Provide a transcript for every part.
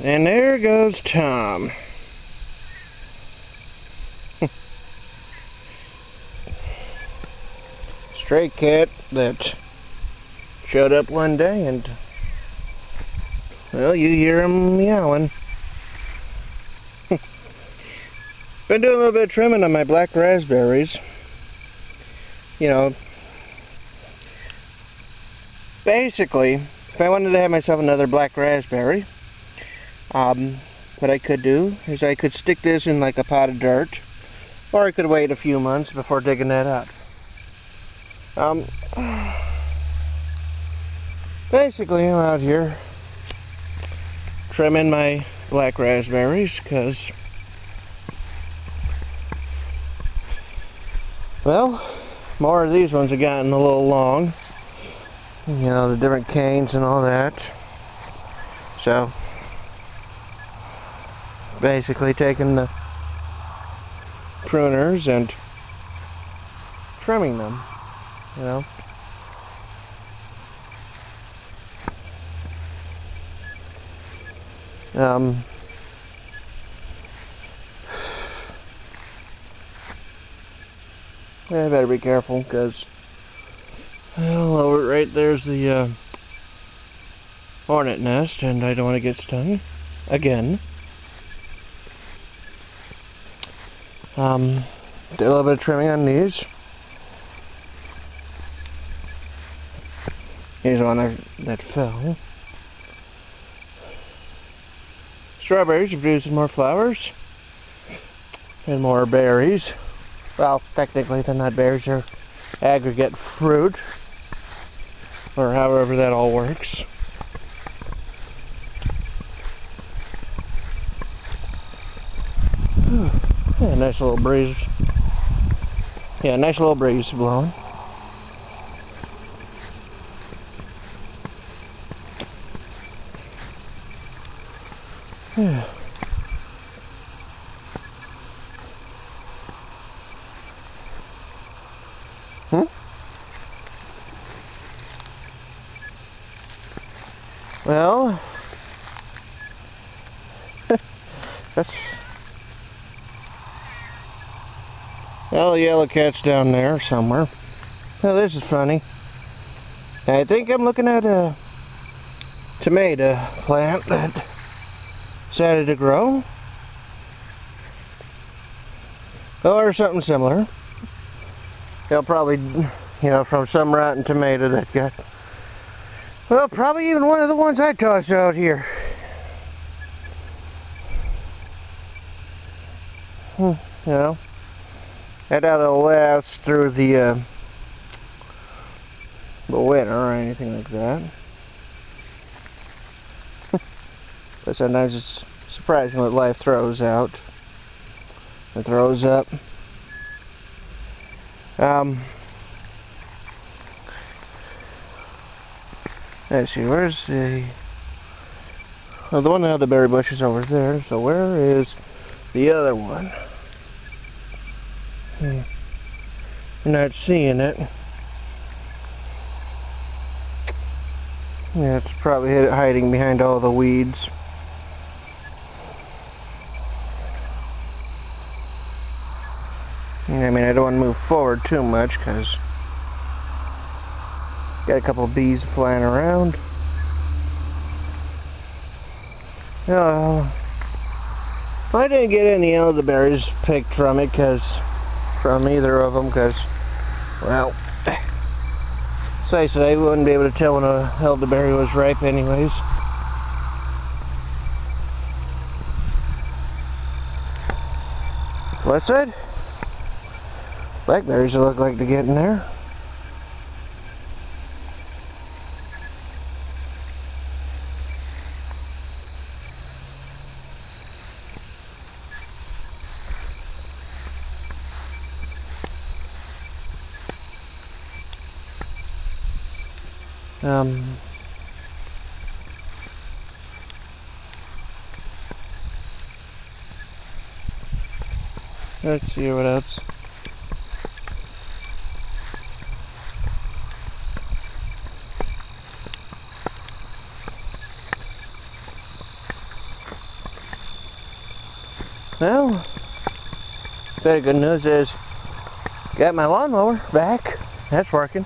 And there goes Tom. Stray cat that showed up one day and, well, you hear him meowing. Been doing a little bit of trimming on my black raspberries. You know, basically, if I wanted to have myself another black raspberry, what I could do is I could stick this in like a pot of dirt, or I could wait a few months before digging that out. Basically, I'm out here trimming my black raspberries because, well, more of these ones have gotten a little long. You know, the different canes and all that. So, basically taking the pruners and trimming them, you know. I better be careful because, well, over right there's the hornet nest, and I don't want to get stung again. Did a little bit of trimming on these. Here's one that fell. Strawberries are producing more flowers and more berries. Well, technically they're not berries, they're aggregate fruit, or however that all works. Yeah, nice little breeze. Yeah, nice little breeze blowing. Yeah. Well, that's, well, the yellow cat's down there somewhere. Well, this is funny. I think I'm looking at a tomato plant that decided to grow, or something similar. They'll probably, you know, from some rotten tomato that got, well, probably even one of the ones I tossed out here. You know, that ought to last through the winter or anything like that. But sometimes it's surprising what life throws out. It throws up. Let's see, where's the... Well, the one that had the berry bush is over there, so where is the other one? You're not seeing it. Yeah, it's probably hiding behind all the weeds. I mean, I don't want to move forward too much because got a couple of bees flying around. I didn't get any elderberries picked from it, from either of them, because, well, let's face it, I wouldn't be able to tell when an elderberry was ripe anyways. What's that? Blackberries look like to get in there. Let's see what else. Well, the good news is, got my lawnmower back. That's working.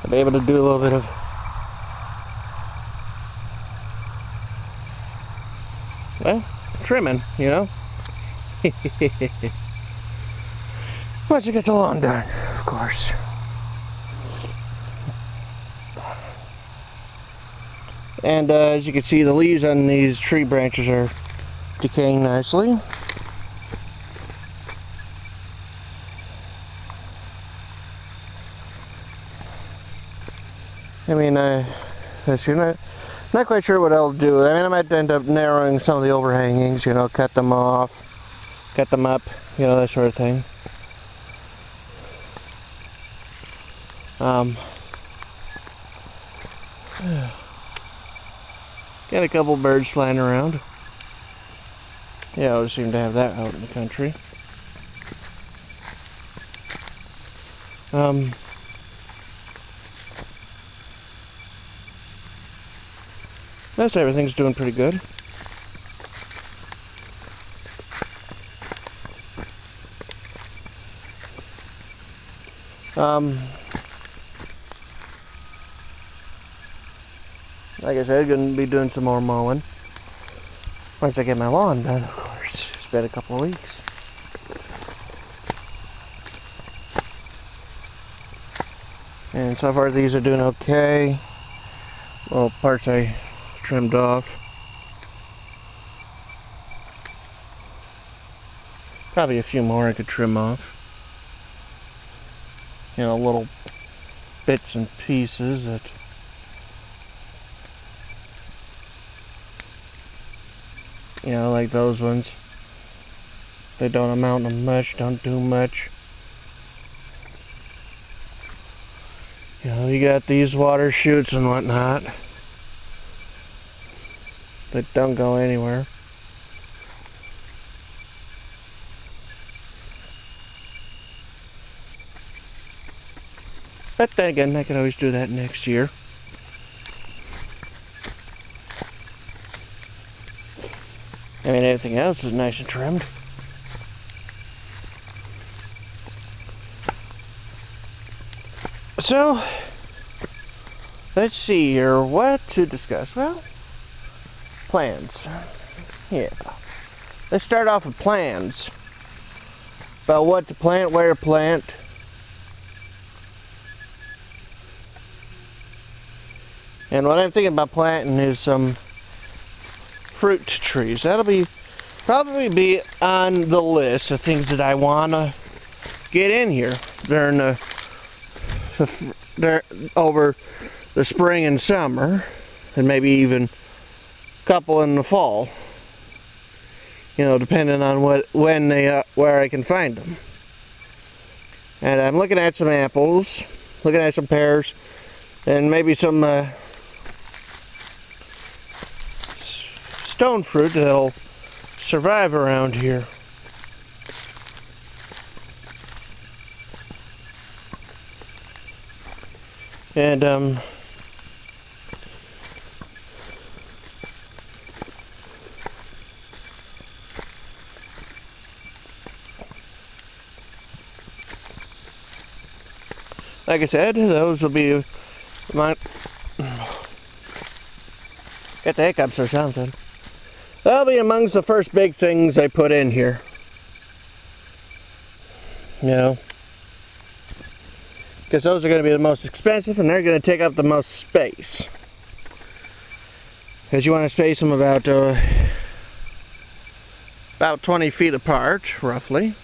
I'll be able to do a little bit of trimming, you know. Once you get the lawn done, of course. And as you can see, the leaves on these tree branches are decaying nicely. I mean, let's see, not quite sure what I'll do. I mean, I might end up narrowing some of the overhangings, you know, cut them off, cut them up, you know, that sort of thing. Got a couple birds flying around. Yeah, I always seem to have that out in the country. Most everything's doing pretty good. Like I said, gonna be doing some more mowing once I get my lawn done, of course. It's been a couple of weeks. And so far these are doing okay. Little parts I trimmed off. Probably a few more I could trim off. You know, little bits and pieces that like those ones. They don't amount to much, don't do much. You know, you got these water chutes and whatnot that don't go anywhere. But then again, I could always do that next year. I mean, everything else is nice and trimmed. So, let's see here, what to discuss. Well, plans. Yeah. Let's start off with plans. About what to plant, where to plant. And what I'm thinking about planting is some fruit trees. That'll probably be on the list of things that I wanna get in here during over the spring and summer, and maybe even a couple in the fall. You know, depending on where I can find them. And I'm looking at some apples, looking at some pears, and maybe some stone fruit that'll survive around here. And like I said, those will be my get the hiccups or something. That'll be amongst the first big things I put in here. You know, because those are going to be the most expensive and they're going to take up the most space. Because you want to space them about 20 feet apart, roughly.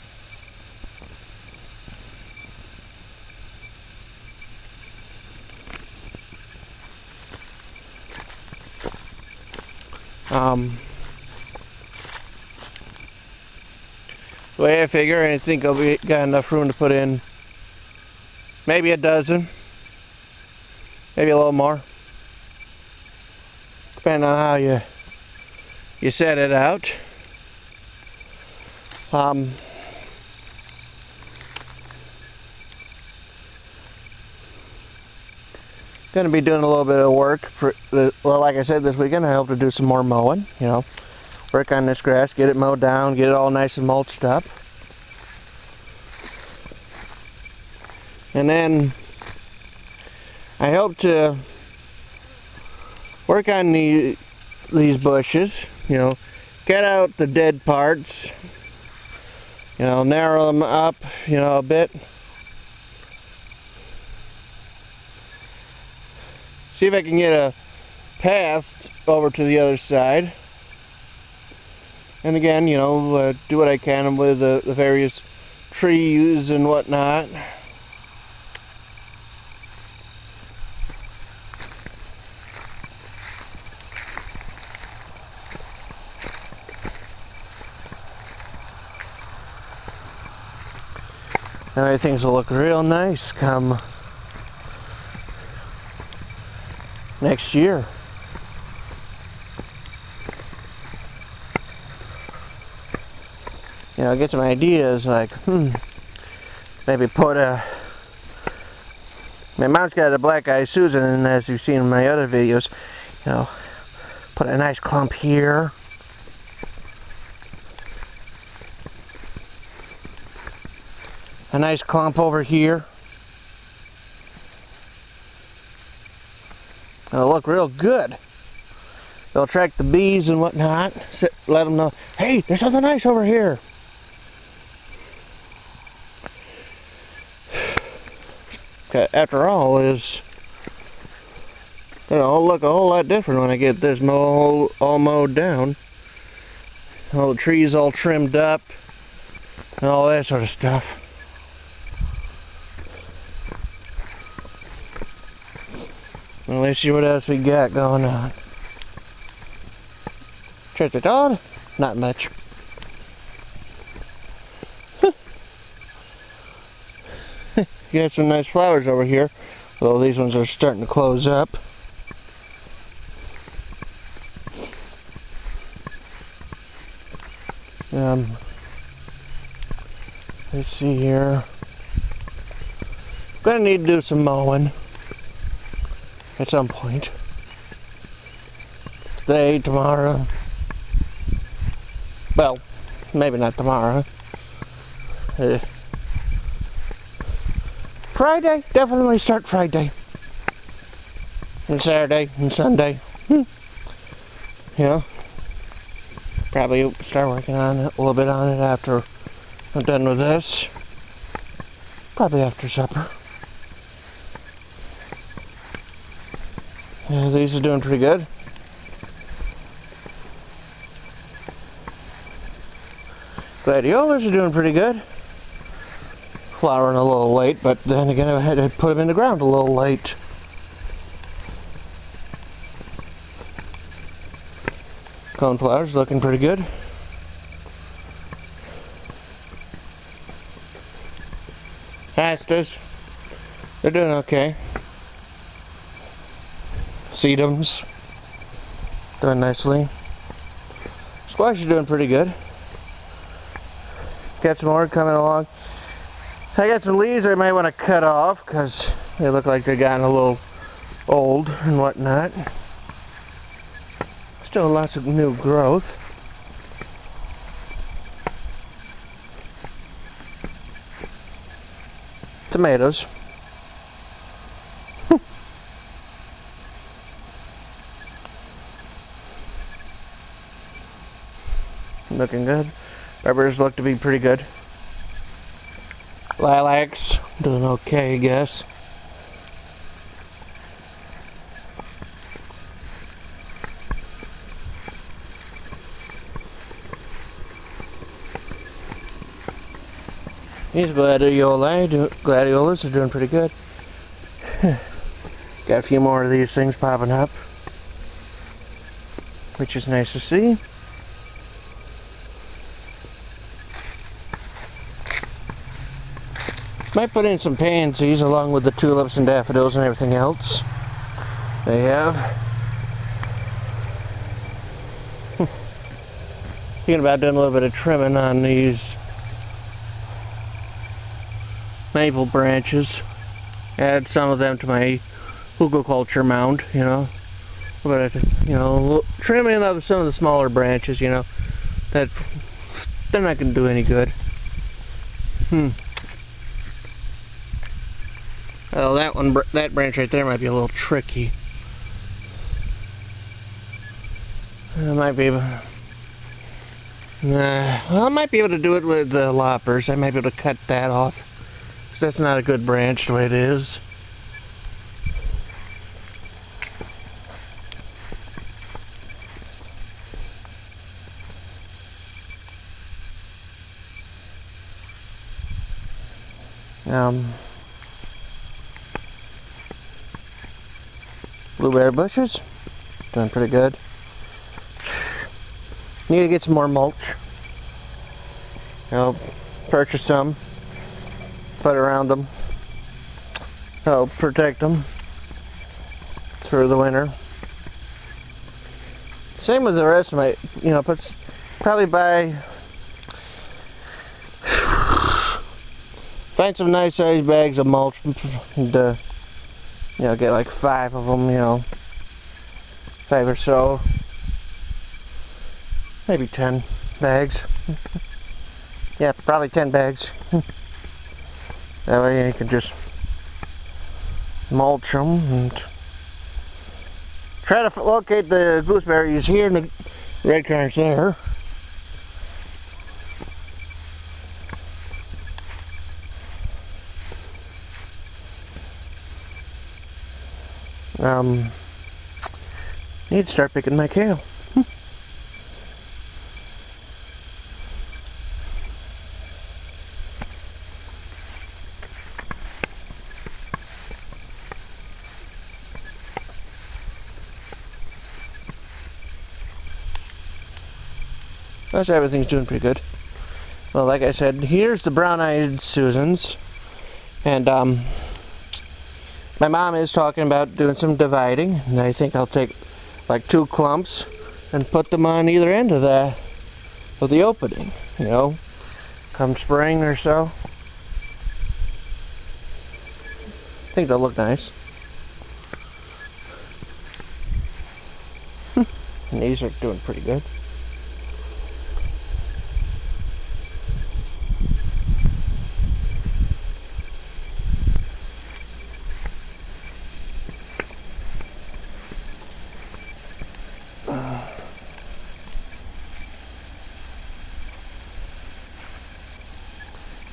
The way I figure, I think I'll got enough room to put in maybe a dozen, maybe a little more, depending on how you set it out. Going to be doing a little bit of work for well, like I said, this weekend I hope to do some more mowing. You know, work on this grass, get it mowed down, get it all nice and mulched up. And then I hope to work on these bushes, you know, get out the dead parts, you know, narrow them up, you know, a bit. See if I can get a path over to the other side. And again, you know, do what I can with the various trees and whatnot. And things will look real nice come next year. You know, get some ideas like, maybe put my mom's got a black-eyed Susan, and as you've seen in my other videos, you know, put a nice clump here. A nice clump over here. It'll look real good. They'll attract the bees and whatnot. Let them know, hey, there's something nice over here. After all, is, you know, it'll look a whole lot different when I get this all mowed down. All the trees all trimmed up and all that sort of stuff. Well, let's see what else we got going on. Church of God? Not much. Got some nice flowers over here, although these ones are starting to close up. Let's see here. Gonna need to do some mowing at some point. Today, tomorrow. Well, maybe not tomorrow. Friday, definitely start Friday. And Saturday and Sunday. You know, probably start working on it, a little bit on it after I'm done with this. Probably after supper. Yeah, these are doing pretty good. Gladiolas are doing pretty good. Flowering a little late, but then again I had to put them in the ground a little late. Coneflowers looking pretty good. Asters, they're doing okay. Sedums, doing nicely. Squash is doing pretty good. Got some more coming along. I got some leaves I might want to cut off because they look like they're getting a little old and whatnot. Still lots of new growth. Tomatoes. Looking good. Peppers look to be pretty good. Lilacs, doing okay, I guess. These gladiolas are doing pretty good. Got a few more of these things popping up, which is nice to see. Might put in some pansies along with the tulips and daffodils and everything else they have. Thinking about doing a little bit of trimming on these maple branches. Add some of them to my hugelkultur mound, you know. but I could, you know, trim in of some of the smaller branches, you know, that they're not going to do any good. Oh, that branch right there might be a little tricky. I might be able. Well, I might be able to do it with the loppers. I might be able to cut that off, because that's not a good branch the way it is. Blueberry bushes, doing pretty good. Need to get some more mulch. You know, purchase some, put around them, help protect them through the winter. Same with the rest of my, you know, probably buy, find some nice sized bags of mulch and, you know, get like 5 of them, you know, 5 or so, maybe 10 bags. Yeah, probably 10 bags. That way you can just mulch them and try to locate the gooseberries here and the red currants there. Need to start picking my kale. Most everything's doing pretty good. Well, like I said, here's the brown-eyed Susans, and my mom is talking about doing some dividing, and I think I'll take like 2 clumps and put them on either end of the opening, you know, come spring or so. I think they'll look nice. And these are doing pretty good.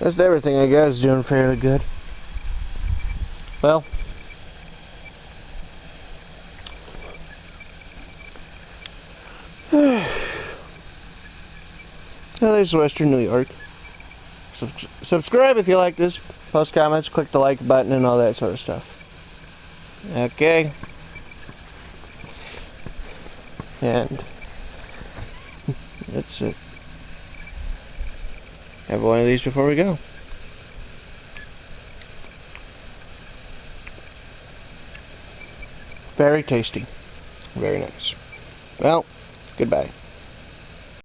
That's everything I got is doing fairly good. Well, there's Western New York. Subscribe if you like this. Post comments, click the like button and all that sort of stuff. Okay. And that's it. Have one of these before we go. Very tasty. Very nice. Well, goodbye.